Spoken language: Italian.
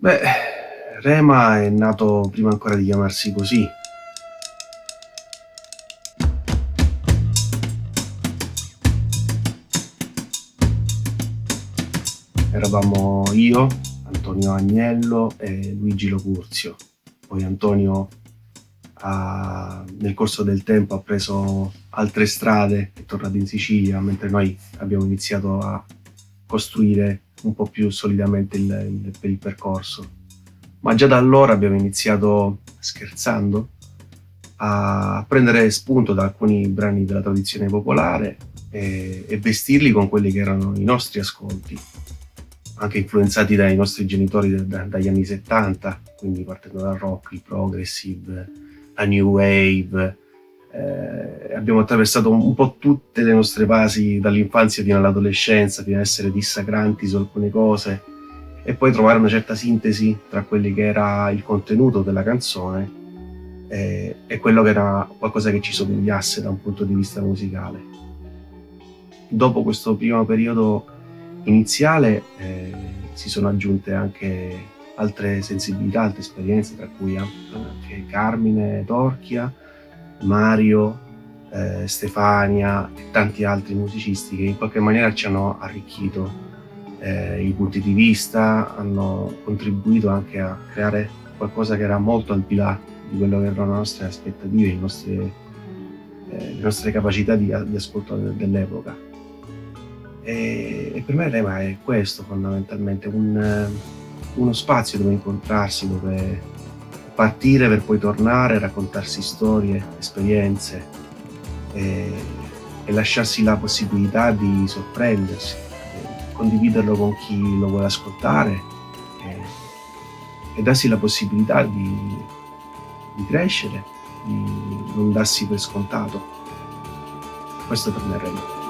Beh, Rema è nato prima ancora di chiamarsi così. Eravamo io, Antonio Agnello e Luigi Locurzio. Poi Antonio nel corso del tempo ha preso altre strade, è tornato in Sicilia, mentre noi abbiamo iniziato a costruire un po' più solidamente il percorso. Ma già da allora abbiamo iniziato, scherzando, a prendere spunto da alcuni brani della tradizione popolare e vestirli con quelli che erano i nostri ascolti, anche influenzati dai nostri genitori dagli anni 70, quindi partendo dal rock, il progressive, la new wave. Abbiamo attraversato un po' tutte le nostre fasi dall'infanzia fino all'adolescenza, fino ad essere dissacranti su alcune cose e poi trovare una certa sintesi tra quelli che era il contenuto della canzone e quello che era qualcosa che ci somigliasse da un punto di vista musicale. Dopo questo primo periodo iniziale si sono aggiunte anche altre sensibilità, altre esperienze, tra cui anche Carmine Torchia, Mario, Stefania e tanti altri musicisti che in qualche maniera ci hanno arricchito i punti di vista, hanno contribuito anche a creare qualcosa che era molto al di là di quello che erano le nostre aspettative, le nostre capacità di ascolto dell'epoca. E per me Rema è questo fondamentalmente, uno spazio dove incontrarsi, dove partire per poi tornare, raccontarsi storie, esperienze e, e lasciarsi la possibilità di sorprendersi, condividerlo con chi lo vuole ascoltare e darsi la possibilità di crescere, di non darsi per scontato. Questo per me è Rema.